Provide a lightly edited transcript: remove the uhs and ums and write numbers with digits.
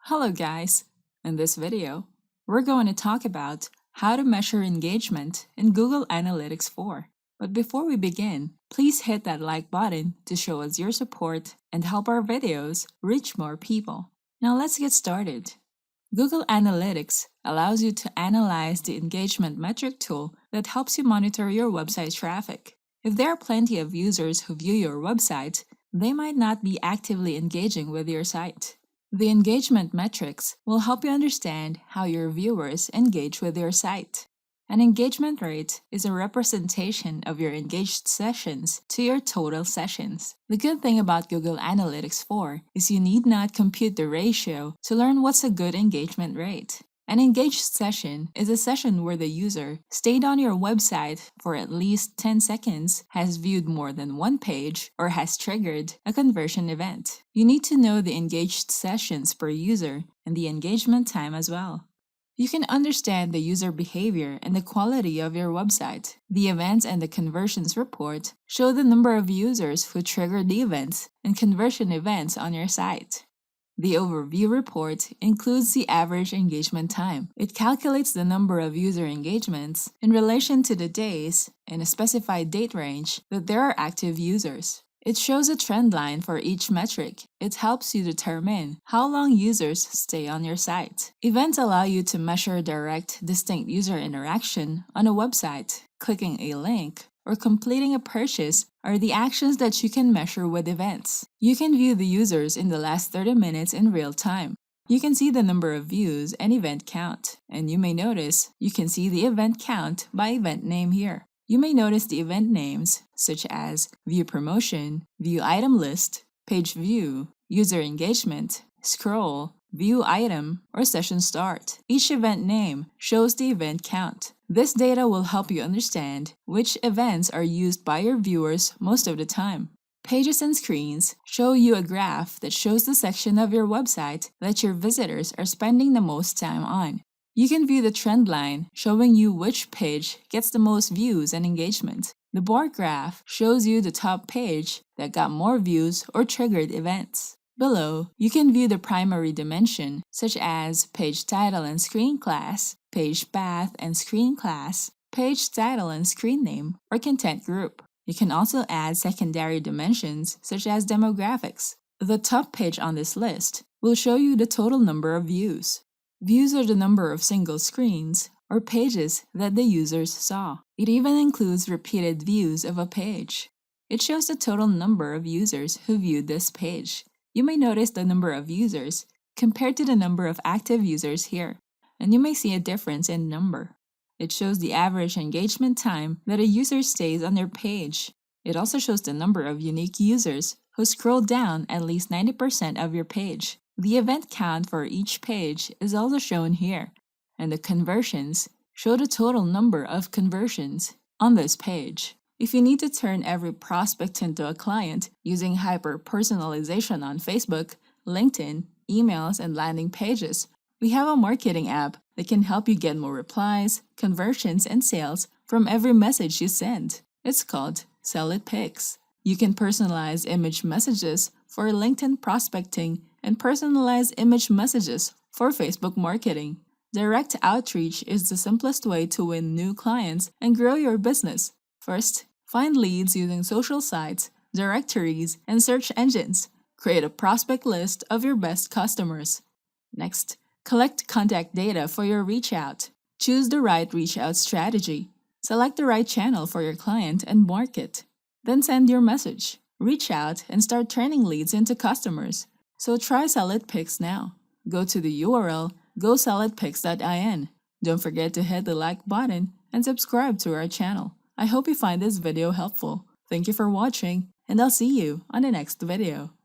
Hello guys! In this video, we're going to talk about how to measure engagement in Google Analytics 4. But before we begin, please hit that like button to show us your support and help our videos reach more people. Now let's get started. Google Analytics allows you to analyze the engagement metric tool that helps you monitor your website traffic. If there are plenty of users who view your website, they might not be actively engaging with your site. The engagement metrics will help you understand how your viewers engage with your site. An engagement rate is a representation of your engaged sessions to your total sessions. The good thing about Google Analytics 4 is you need not compute the ratio to learn what's a good engagement rate. An engaged session is a session where the user stayed on your website for at least 10 seconds, has viewed more than one page, or has triggered a conversion event. You need to know the engaged sessions per user and the engagement time as well. You can understand the user behavior and the quality of your website. The events and the conversions report show the number of users who triggered the events and conversion events on your site. The Overview report includes the average engagement time. It calculates the number of user engagements in relation to the days in a specified date range that there are active users. It shows a trend line for each metric. It helps you determine how long users stay on your site. Events allow you to measure direct, distinct user interaction on a website. Clicking a link or completing a purchase are the actions that you can measure with events. You can view the users in the last 30 minutes in real time. You can see the number of views and event count. And you may notice you can see the event count by event name here. You may notice the event names such as View Promotion, View Item List, Page View, User Engagement, Scroll, View Item, or Session Start. Each event name shows the event count. This data will help you understand which events are used by your viewers most of the time. Pages and Screens show you a graph that shows the section of your website that your visitors are spending the most time on. You can view the trend line showing you which page gets the most views and engagement. The bar graph shows you the top page that got more views or triggered events. Below, you can view the primary dimension, such as page title and screen class, page path and screen class, page title and screen name, or content group. You can also add secondary dimensions, such as demographics. The top page on this list will show you the total number of views. Views are the number of single screens or pages that the users saw. It even includes repeated views of a page. It shows the total number of users who viewed this page. You may notice the number of users compared to the number of active users here, and you may see a difference in number. It shows the average engagement time that a user stays on their page. It also shows the number of unique users who scroll down at least 90% of your page. The event count for each page is also shown here, and the conversions show the total number of conversions on this page. If you need to turn every prospect into a client using hyper-personalization on Facebook, LinkedIn, emails, and landing pages, we have a marketing app that can help you get more replies, conversions, and sales from every message you send. It's called SellItPicks. You can personalize image messages for LinkedIn prospecting and personalize image messages for Facebook marketing. Direct outreach is the simplest way to win new clients and grow your business. First, find leads using social sites, directories, and search engines. Create a prospect list of your best customers. Next, collect contact data for your reach out. Choose the right reach out strategy. Select the right channel for your client and market. Then send your message. Reach out and start turning leads into customers. So try SellItPicks now. Go to the URL gosellitpicks.in. Don't forget to hit the like button and subscribe to our channel. I hope you find this video helpful. Thank you for watching, and I'll see you on the next video.